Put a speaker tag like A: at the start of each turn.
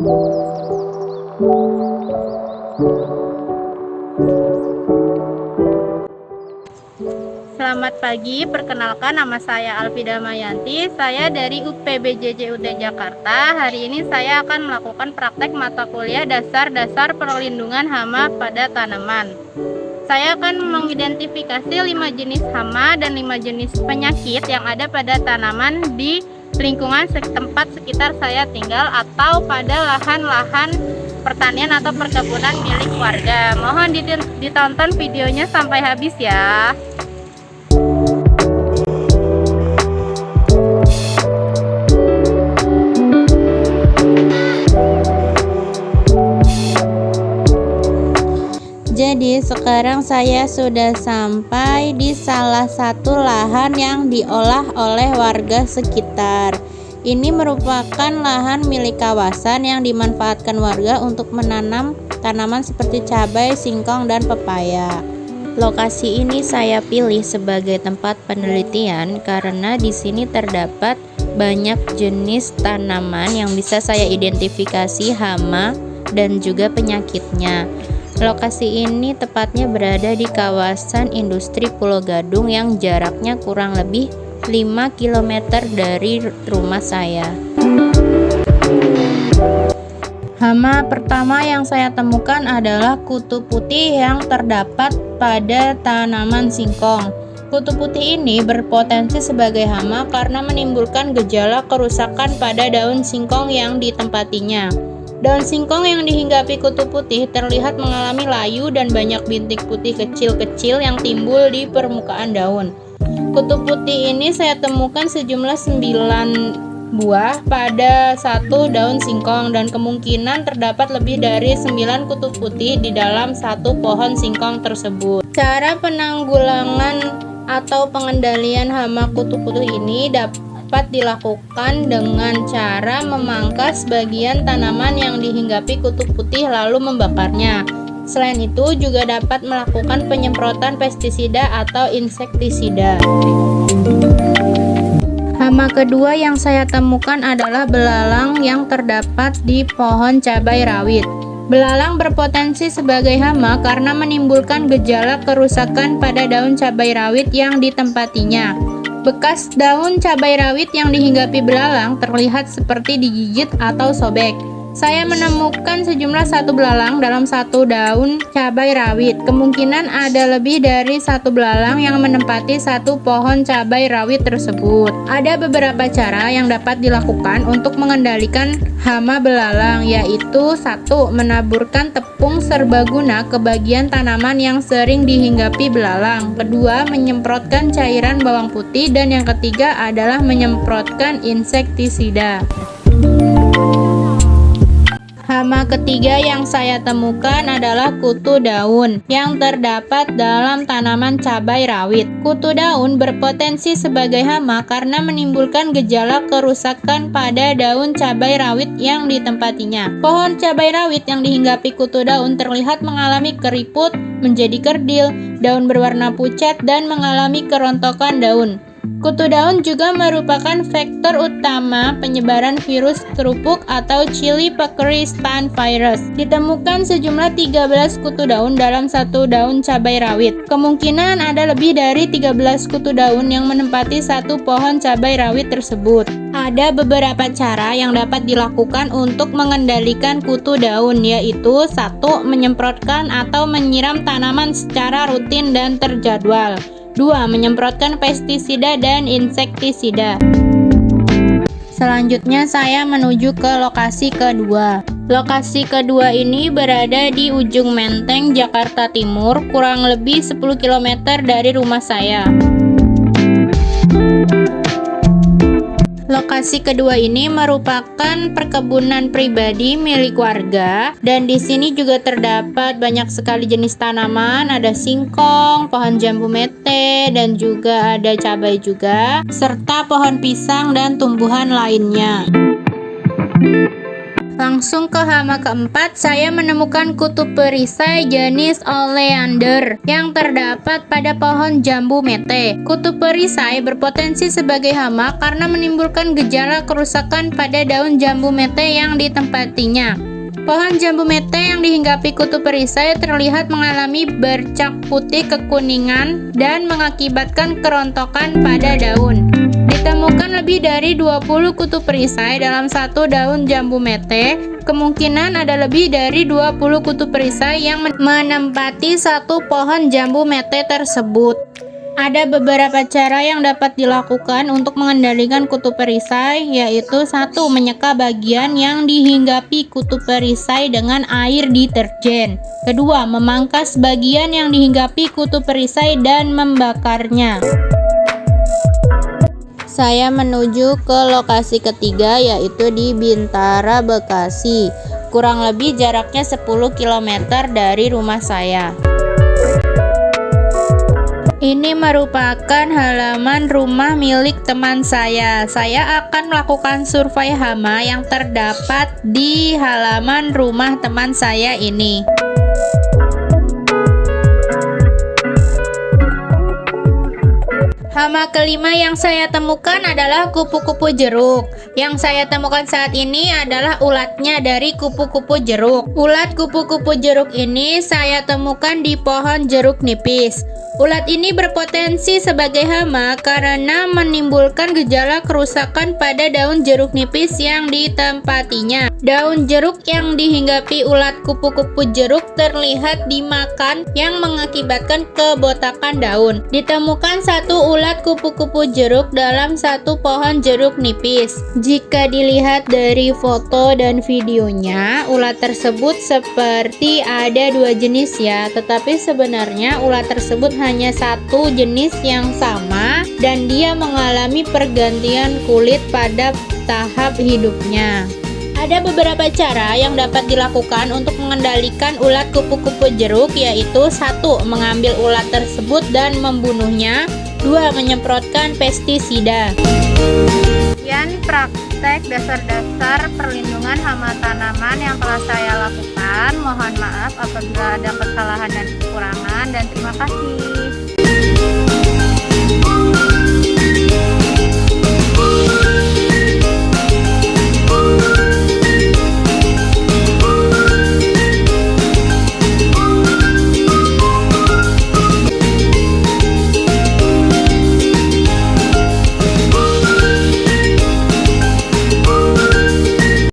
A: Selamat pagi, perkenalkan nama saya Alfida Mayanti. Saya dari UPBJJUT Jakarta. Hari ini saya akan melakukan praktek mata kuliah dasar-dasar perlindungan hama pada tanaman. Saya akan mengidentifikasi 5 jenis hama dan 5 jenis penyakit yang ada pada tanaman di lingkungan tempat sekitar saya tinggal atau pada lahan-lahan pertanian atau perkebunan milik warga. Mohon ditonton videonya sampai habis ya. Jadi sekarang saya sudah sampai di salah satu lahan yang diolah oleh warga sekitar. Ini merupakan lahan milik kawasan yang dimanfaatkan warga untuk menanam tanaman seperti cabai, singkong, dan pepaya. Lokasi ini saya pilih sebagai tempat penelitian karena di sini terdapat banyak jenis tanaman yang bisa saya identifikasi hama dan juga penyakitnya. Lokasi ini tepatnya berada di kawasan industri Pulau Gadung yang jaraknya kurang lebih 5 km dari rumah saya. Hama pertama yang saya temukan adalah kutu putih yang terdapat pada tanaman singkong. Kutu putih ini berpotensi sebagai hama karena menimbulkan gejala kerusakan pada daun singkong yang ditempatinya. Daun singkong yang dihinggapi kutu putih terlihat mengalami layu dan banyak bintik putih kecil-kecil yang timbul di permukaan daun. Kutu putih ini saya temukan sejumlah 9 buah pada satu daun singkong dan kemungkinan terdapat lebih dari 9 kutu putih di dalam satu pohon singkong tersebut. Cara penanggulangan atau pengendalian hama kutu putih ini dapat dilakukan dengan cara memangkas bagian tanaman yang dihinggapi kutu putih lalu membakarnya. Selain itu juga dapat melakukan penyemprotan pestisida atau insektisida. Hama kedua yang saya temukan adalah belalang yang terdapat di pohon cabai rawit. Belalang berpotensi sebagai hama karena menimbulkan gejala kerusakan pada daun cabai rawit yang ditempatinya. Bekas daun cabai rawit yang dihinggapi belalang terlihat seperti digigit atau sobek. Saya menemukan sejumlah 1 belalang dalam satu daun cabai rawit. Kemungkinan ada lebih dari 1 belalang yang menempati satu pohon cabai rawit tersebut. Ada beberapa cara yang dapat dilakukan untuk mengendalikan hama belalang, yaitu 1. Menaburkan tepung serbaguna ke bagian tanaman yang sering dihinggapi belalang. 2. Menyemprotkan cairan bawang putih. Dan yang ketiga adalah menyemprotkan insektisida. Hama ketiga yang saya temukan adalah kutu daun yang terdapat dalam tanaman cabai rawit. Kutu daun berpotensi sebagai hama karena menimbulkan gejala kerusakan pada daun cabai rawit yang ditempatinya. Pohon cabai rawit yang dihinggapi kutu daun terlihat mengalami keriput, menjadi kerdil, daun berwarna pucat, dan mengalami kerontokan daun. Kutu daun juga merupakan faktor utama penyebaran virus terupuk atau Chili Peccary Stun virus. Ditemukan sejumlah 13 kutu daun dalam satu daun cabai rawit. Kemungkinan ada lebih dari 13 kutu daun yang menempati satu pohon cabai rawit tersebut. Ada beberapa cara yang dapat dilakukan untuk mengendalikan kutu daun, yaitu 1. Menyemprotkan atau menyiram tanaman secara rutin dan terjadwal. 2. Menyemprotkan pestisida dan insektisida. Selanjutnya saya menuju ke lokasi kedua. Lokasi kedua ini berada di ujung Menteng, Jakarta Timur, kurang lebih 10 km dari rumah saya. Lokasi kedua ini merupakan perkebunan pribadi milik warga dan di sini juga terdapat banyak sekali jenis tanaman, ada singkong, pohon jambu mete, dan juga ada cabai juga, serta pohon pisang dan tumbuhan lainnya. langsung ke hama keempat, saya menemukan kutu perisai jenis oleander yang terdapat pada pohon jambu mete. Kutu perisai berpotensi sebagai hama karena menimbulkan gejala kerusakan pada daun jambu mete yang ditempatinya. Pohon jambu mete yang dihinggapi kutu perisai terlihat mengalami bercak putih kekuningan dan mengakibatkan kerontokan pada daun. Ditemukan lebih dari 20 kutu perisai dalam satu daun jambu mete. Kemungkinan ada lebih dari 20 kutu perisai yang menempati satu pohon jambu mete tersebut. Ada beberapa cara yang dapat dilakukan untuk mengendalikan kutu perisai, yaitu 1. Menyeka bagian yang dihinggapi kutu perisai dengan air deterjen. 2. Memangkas bagian yang dihinggapi kutu perisai dan membakarnya. Saya menuju ke lokasi ketiga, yaitu di Bintara, Bekasi. Kurang lebih jaraknya 10 km dari rumah saya. Ini merupakan halaman rumah milik teman saya. Saya akan melakukan survei hama yang terdapat di halaman rumah teman saya ini. Hama kelima yang saya temukan adalah kupu-kupu jeruk. Yang saya temukan saat ini adalah ulatnya dari kupu-kupu jeruk. Ulat kupu-kupu jeruk ini saya temukan di pohon jeruk nipis. Ulat ini berpotensi sebagai hama karena menimbulkan gejala kerusakan pada daun jeruk nipis yang ditempatinya. Daun jeruk yang dihinggapi ulat kupu-kupu jeruk terlihat dimakan yang mengakibatkan kebotakan daun. Ditemukan satu ulat kupu-kupu jeruk dalam satu pohon jeruk nipis. Jika dilihat dari foto dan videonya, ulat tersebut seperti ada dua jenis ya, tetapi sebenarnya ulat tersebut hanya satu jenis yang sama dan dia mengalami pergantian kulit pada tahap hidupnya. Ada beberapa cara yang dapat dilakukan untuk mengendalikan ulat kupu-kupu jeruk, yaitu 1. Mengambil ulat tersebut dan membunuhnya. 2. Menyemprotkan pestisida. Sekian praktek dasar-dasar perlindungan hama tanaman yang telah saya lakukan. Mohon maaf apabila ada kesalahan dan kekurangan, dan terima kasih.